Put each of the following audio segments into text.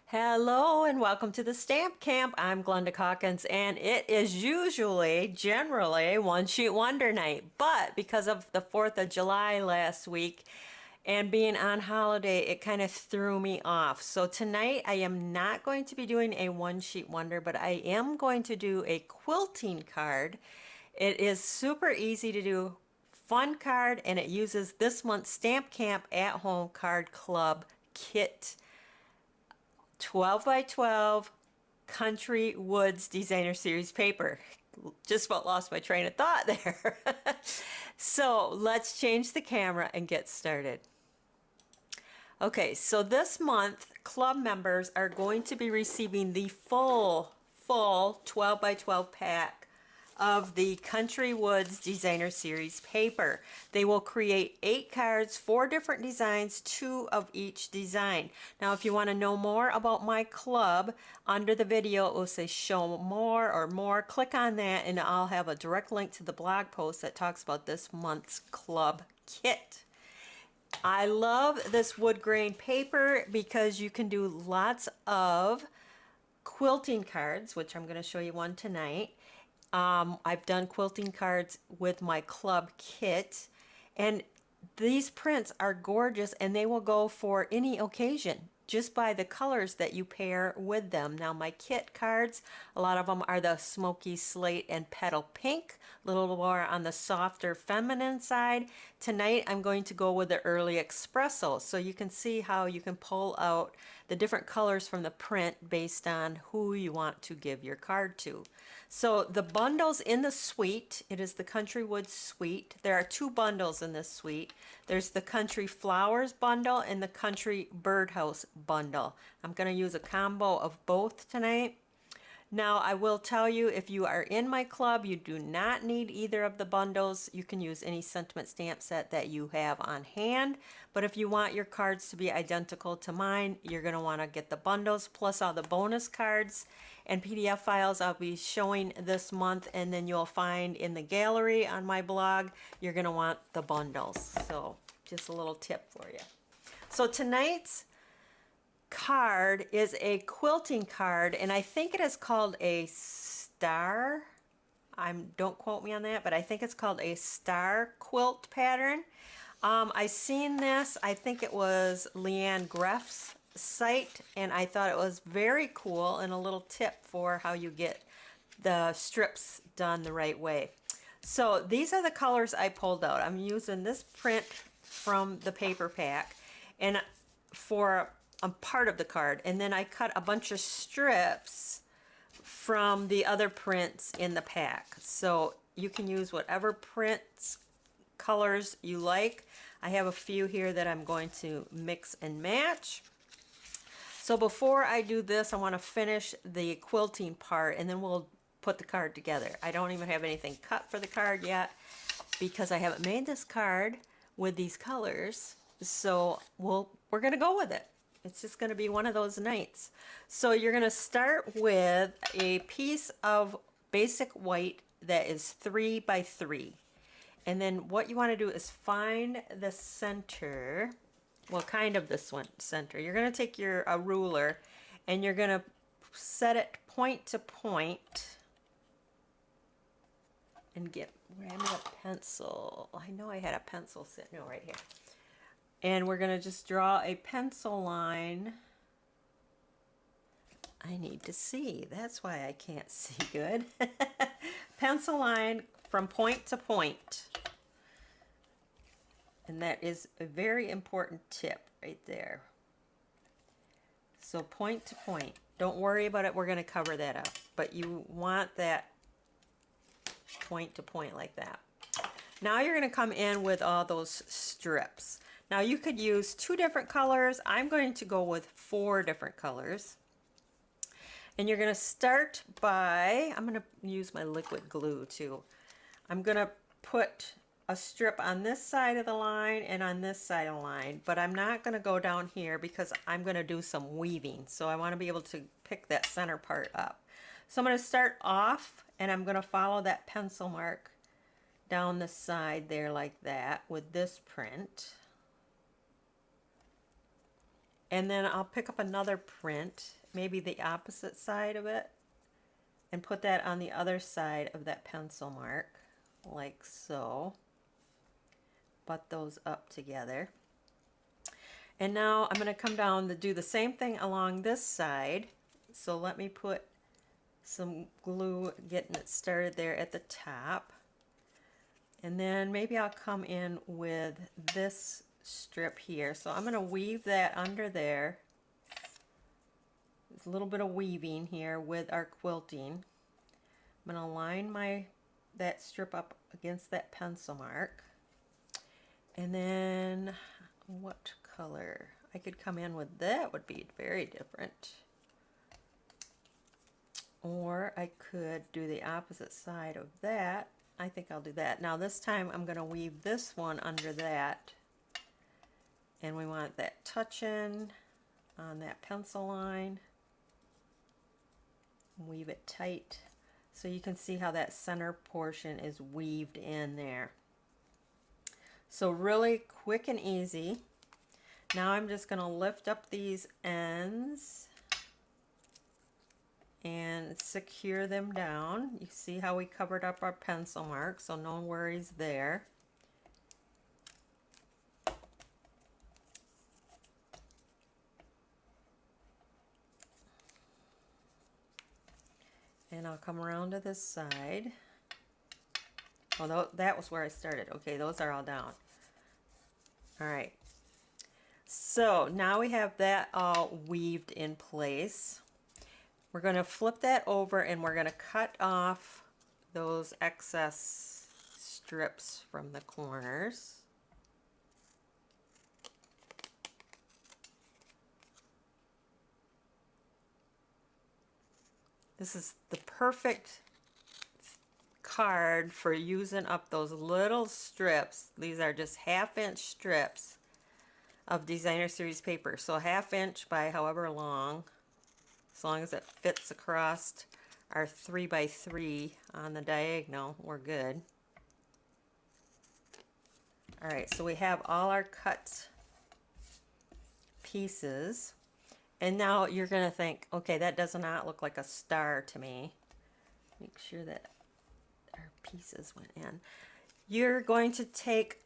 Hello and welcome to the Stamp Camp. I'm Glenda Calkins, and it is generally one sheet wonder night. But because of the 4th of July last week and being on holiday, it kind of threw me off. So tonight I am not going to be doing a one sheet wonder, but I am going to do a quilting card. It is super easy to do, fun card, and it uses this month's Stamp Camp at Home Card Club kit. 12 by 12 Country Woods Designer Series paper. Just about lost my train of thought there. So let's change the camera and get started. Okay, so this month club members are going to be receiving the full 12 by 12 pack of the Country Woods Designer Series paper. They will create 8 cards, 4 different designs, 2 of each design. Now if you want to know more about my club, under the video it will say show more or more. Click on that and I'll have a direct link to the blog post that talks about this month's club kit. I love this wood grain paper because you can do lots of quilting cards, which I'm going to show you one tonight. I've done quilting cards with my club kit, and these prints are gorgeous and they will go for any occasion just by the colors that you pair with them. Now my kit cards, a lot of them are the smoky slate and petal pink, a little more on the softer feminine side. Tonight I'm going to go with the early espresso, so you can see how you can pull out the different colors from the print based on who you want to give your card to. So the bundles in the suite, it is the Country Woods suite. There are 2 bundles in this suite. There's the Country Flowers bundle and the Country Birdhouse bundle. I'm going to use a combo of both tonight. Now I will tell you, if you are in my club, you do not need either of the bundles. You can use any sentiment stamp set that you have on hand, but if you want your cards to be identical to mine, you're going to want to get the bundles plus all the bonus cards and PDF files I'll be showing this month, and then you'll find in the gallery on my blog, you're going to want the bundles. So just a little tip for you. So tonight's card is a quilting card, and I think it is called a star. Don't quote me on that, but I think it's called a star quilt pattern. I seen this, I think it was Leanne Greff's site, and I thought it was very cool and a little tip for how you get the strips done the right way. So these are the colors I pulled out. I'm using this print from the paper pack and for a part of the card, and then I cut a bunch of strips from the other prints in the pack. So you can use whatever prints colors you like. I have a few here that I'm going to mix and match. So before I do this, I want to finish the quilting part and then we'll put the card together. I don't even have anything cut for the card yet because I haven't made this card with these colors. So we're going to go with it. It's just going to be one of those nights. So you're going to start with a piece of basic white that is 3 by 3. And then what you want to do is find the center, well, kind of this one, center. You're going to take a ruler and you're going to set it point to point and grab me a pencil. I know I had a pencil sitting right here. And we're going to just draw a pencil line. I need to see. That's why I can't see good. Pencil line from point to point. And that is a very important tip right there. So point to point. Don't worry about it. We're going to cover that up. But you want that point to point like that. Now you're going to come in with all those strips. Now you could use 2 different colors. I'm going to go with 4 different colors. And you're going to start by, I'm going to use my liquid glue too. I'm going to put a strip on this side of the line and on this side of the line, but I'm not going to go down here because I'm going to do some weaving. So I want to be able to pick that center part up. So I'm going to start off and I'm going to follow that pencil mark down the side there like that with this print. And then I'll pick up another print, maybe the opposite side of it, and put that on the other side of that pencil mark, like so. Butt those up together. And now I'm going to come down to do the same thing along this side. So let me put some glue, getting it started there at the top. And then maybe I'll come in with this strip here. So I'm going to weave that under there. There's a little bit of weaving here with our quilting. I'm going to line that strip up against that pencil mark. And then what color? I could come in with that, would be very different. Or I could do the opposite side of that. I think I'll do that. Now this time I'm going to weave this one under that. And we want that touching on that pencil line. Weave it tight so you can see how that center portion is weaved in there. So really quick and easy. Now I'm just going to lift up these ends and secure them down. You see how we covered up our pencil mark, so no worries there. And I'll come around to this side. Oh, that was where I started. Okay, those are all down. All right. So now we have that all weaved in place. We're going to flip that over and we're going to cut off those excess strips from the corners. This is the perfect card for using up those little strips. These are just 1/2 inch strips of designer series paper. So 1/2 inch by however long, as long as it fits across our 3x3 on the diagonal, we're good. All right, so we have all our cut pieces. And now you're going to think, okay, that does not look like a star to me. Make sure that our pieces went in. You're going to take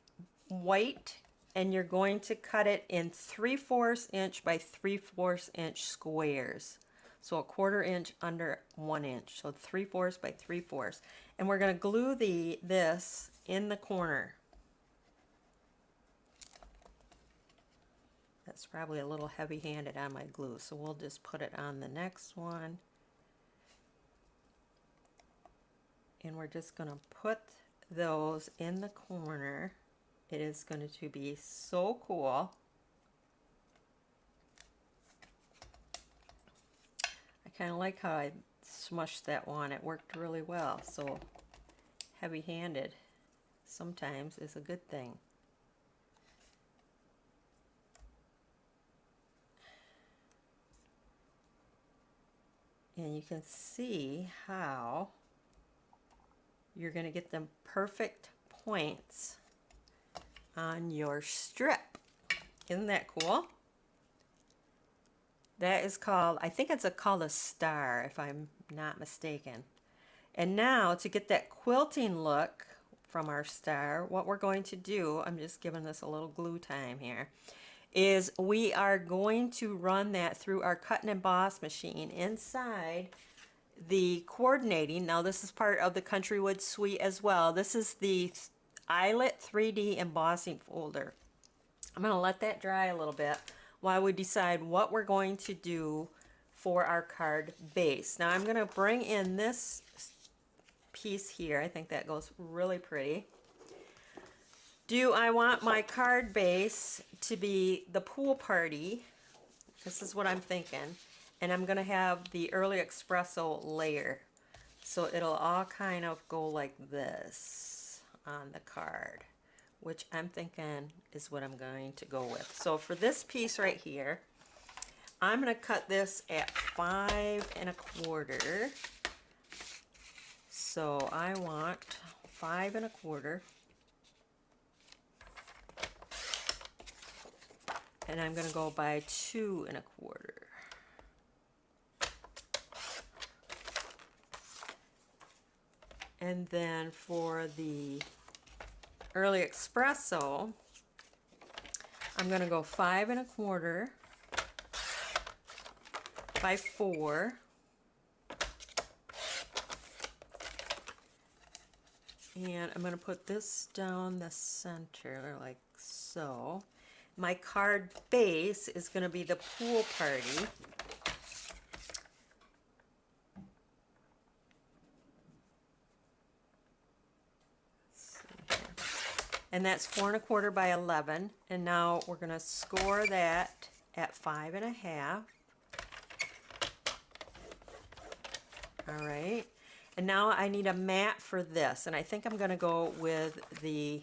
white and you're going to cut it in 3/4 inch by 3/4 inch squares. So 1/4 inch under 1 inch. So 3/4 by 3/4. And we're going to glue this in the corner. That's probably a little heavy-handed on my glue, so we'll just put it on the next one. And we're just going to put those in the corner. It is going to be so cool. I kind of like how I smushed that one. It worked really well. So heavy-handed sometimes is a good thing. And you can see how you're going to get them perfect points on your strip. Isn't that cool? That is called, I think it's called a star, if I'm not mistaken. And now to get that quilting look from our star, what we're going to do, I'm just giving this a little glue time here, is we are going to run that through our cut and emboss machine inside the coordinating. Now this is part of the Countrywood suite as well. This is the Eyelet 3D embossing folder. I'm going to let that dry a little bit while we decide what we're going to do for our card base. Now I'm going to bring in this piece here. I think that goes really pretty. Do I want my card base to be the pool party? This is what I'm thinking. And I'm going to have the early espresso layer. So it'll all kind of go like this on the card, which I'm thinking is what I'm going to go with. So for this piece right here, I'm going to cut this at 5 1/4. So I want 5 1/4. And I'm going to go by 2 1/4. And then for the early espresso, I'm going to go 5 1/4 by 4. And I'm going to put this down the center like so. My card base is going to be the pool party. And that's 4 1/4 by 11. And now we're going to score that at 5 1/2. All right. And now I need a mat for this. And I think I'm going to go with the,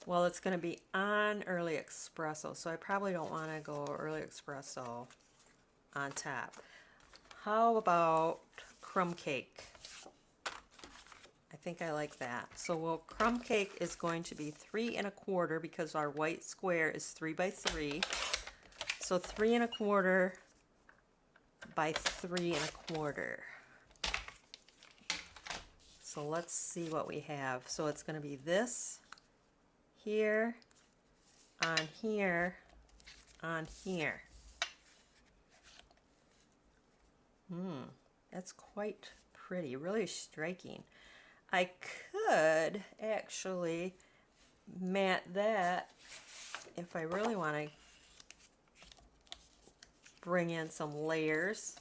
well, it's going to be on early espresso. So I probably don't want to go early espresso on top. How about crumb cake? I think I like that. So crumb cake is going to be 3 1/4 because our white square is 3 by 3. So 3 1/4 by 3 1/4. So let's see what we have. So it's going to be this here, on here, on here. That's quite pretty, really striking. I could actually mat that if I really want to bring in some layers.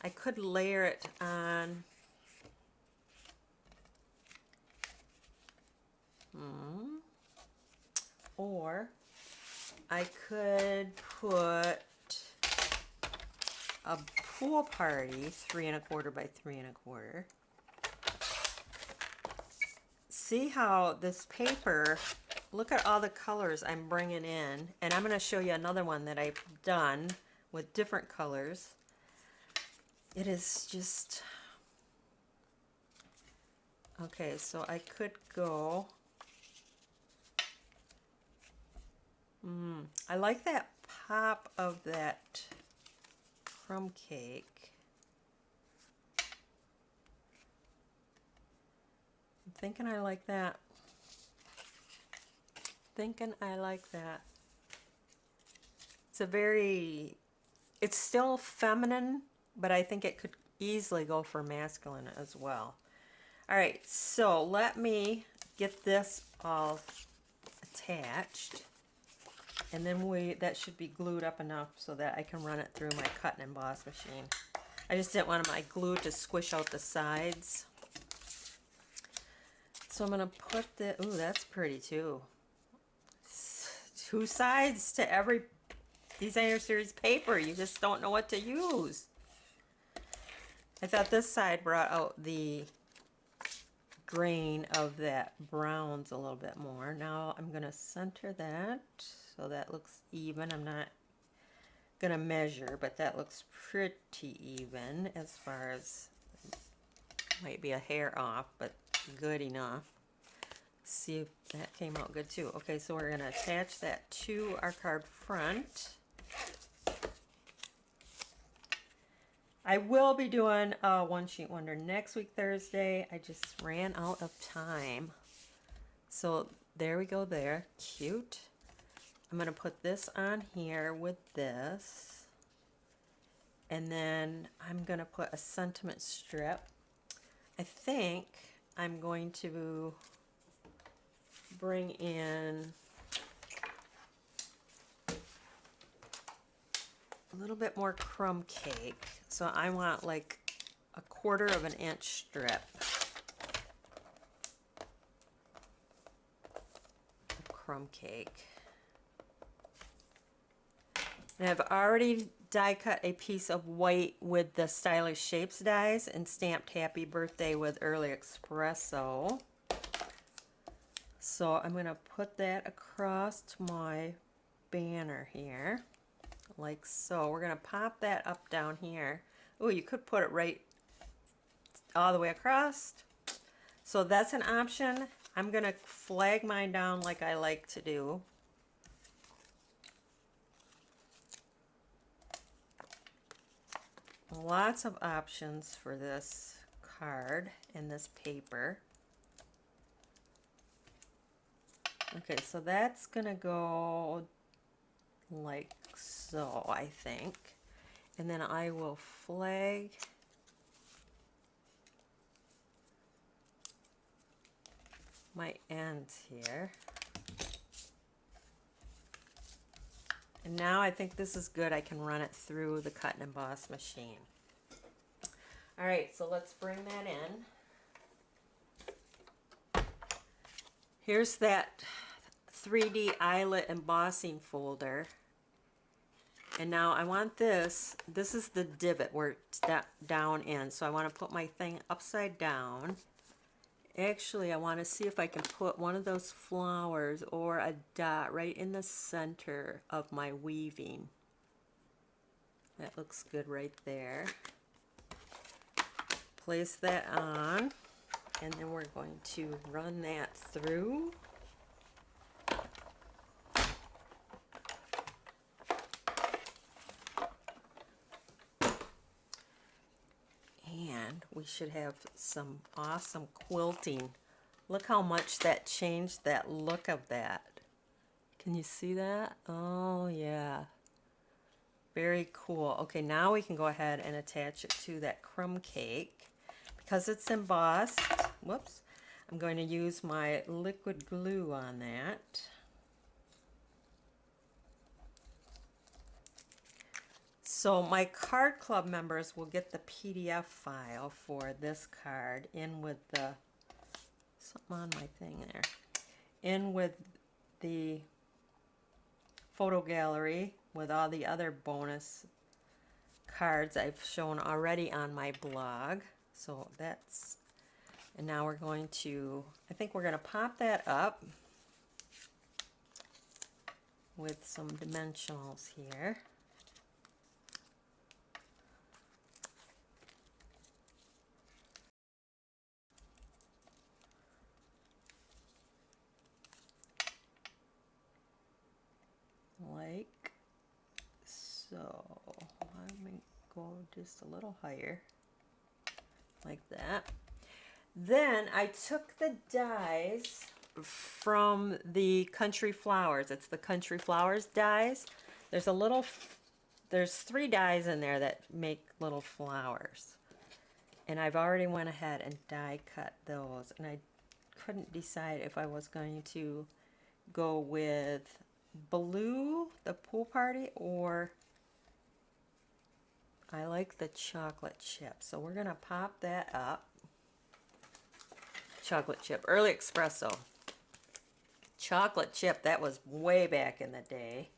I could layer it on or I could put a pool party 3 1/4 by 3 1/4. See how this paper, look at all the colors I'm bringing in, and I'm going to show you another one that I've done with different colors. It is just, okay, so I could go, I like that pop of that crumb cake. I'm thinking I like that. Thinking I like that. It's a very, it's still feminine, but I think it could easily go for masculine as well. All right, so let me get this all attached. And then that should be glued up enough so that I can run it through my cut and emboss machine. I just didn't want my glue to squish out the sides. So I'm going to put the, ooh, that's pretty too. 2 sides to every Designer Series paper. You just don't know what to use. I thought this side brought out the grain of that browns a little bit more. Now I'm going to center that so that looks even. I'm not going to measure, but that looks pretty even as far as, might be a hair off, but good enough. See if that came out good too. Okay, so we're going to attach that to our card front. I will be doing a One Sheet Wonder next week, Thursday. I just ran out of time. So there we go there. Cute. I'm going to put this on here with this. And then I'm going to put a sentiment strip. I think I'm going to bring in a little bit more crumb cake. So I want like 1/4 of an inch strip of crumb cake. And I've already die cut a piece of white with the Stylish Shapes dies and stamped Happy Birthday with Early Espresso. So I'm going to put that across to my banner here, like so. We're going to pop that up down here. Oh, you could put it right all the way across. So that's an option. I'm going to flag mine down like I like to do. lots of options for this card and this paper. Okay, so that's gonna go like so, I think. And then I will flag my ends here. And now I think this is good. I can run it through the cut and emboss machine. All right, so let's bring that in. Here's that 3D eyelet embossing folder. And now I want this is the divot where it's down in. So I want to put my thing upside down. Actually, I want to see if I can put one of those flowers or a dot right in the center of my weaving. That looks good right there. Place that on, and then we're going to run that through. And we should have some awesome quilting. Look how much that changed that look of that. Can you see that? Oh yeah. Very cool. Okay, now we can go ahead and attach it to that crumb cake. Because it's embossed, whoops, I'm going to use my liquid glue on that. So my card club members will get the PDF file for this card in with the, something on my thing there, in with the photo gallery with all the other bonus cards I've shown already on my blog. So that's, and now we're going to, I think we're going to pop that up with some dimensionals here. Like so. Let me go just a little higher. Like that. Then I took the dies from the Country Flowers. It's the Country Flowers dies. There's a little, there's 3 dies in there that make little flowers. And I've already went ahead and die cut those. And I couldn't decide if I was going to go with blue, the pool party, or I like the chocolate chip. So we're gonna pop that up. Chocolate chip, early espresso. Chocolate chip, that was way back in the day.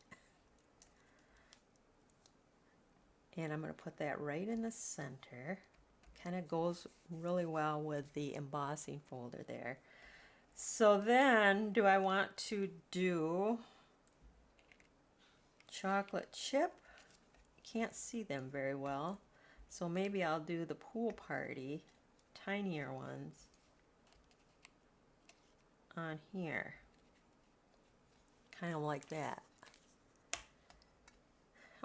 And I'm gonna put that right in the center. Kind of goes really well with the embossing folder there. So then, do I want to do chocolate chip? Can't see them very well. So maybe I'll do the pool party, tinier ones, on here. Kind of like that.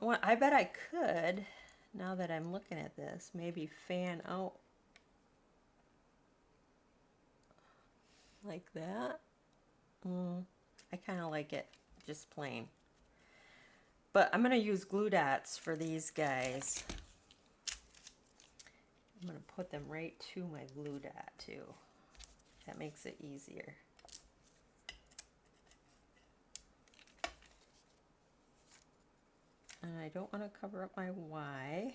I bet I could, now that I'm looking at this, maybe fan out like that. I kind of like it just plain. But I'm going to use glue dots for these guys. I'm going to put them right to my glue dot too. That makes it easier. And I don't want to cover up my Y.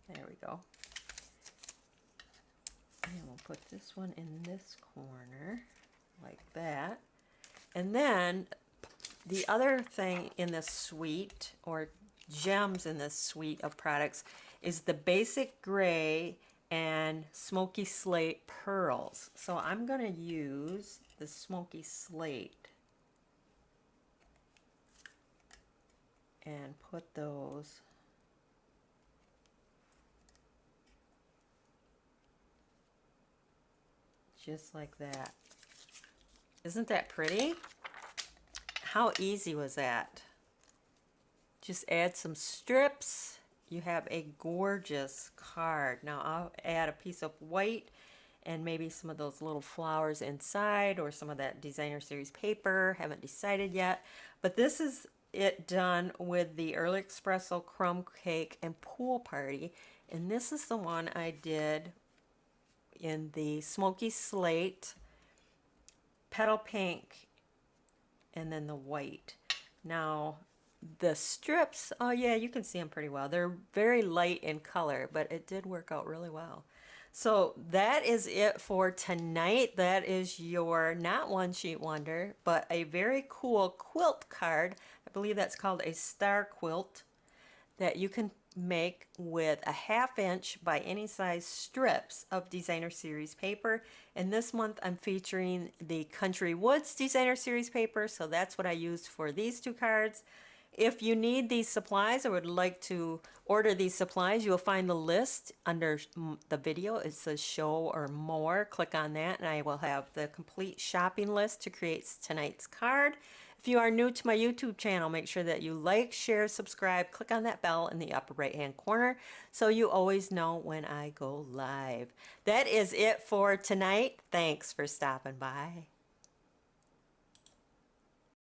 There we go. And we'll put this one in this corner like that. And then the other thing in this suite, or gems in this suite of products, is the basic gray and smoky slate pearls. So I'm going to use the smoky slate and put those just like that. Isn't that pretty? How easy was that Just add some strips. You have a gorgeous card. Now I'll add a piece of white and maybe some of those little flowers inside or some of that designer series paper. Haven't decided yet. But this is it done with the Early Espresso Crumb Cake and Pool Party. And this is the one I did in the Smoky Slate, Petal Pink, and then the white. Now, the strips, oh yeah, you can see them pretty well. They're very light in color, but it did work out really well. So that is it for tonight. That is your not one sheet wonder, but a very cool quilt card. I believe that's called a star quilt that you can make with a 1/2 inch by any size strips of designer series paper. And this month I'm featuring the Country Woods designer series paper, so that's what I used for these two cards. If you need these supplies or would like to order these supplies, you'll find the list under the video. It says show or more. Click on that and I will have the complete shopping list to create tonight's card. If you are new to my YouTube channel, make sure that you like, share, subscribe, click on that bell in the upper right hand corner so you always know when I go live. That is it for tonight. Thanks for stopping by.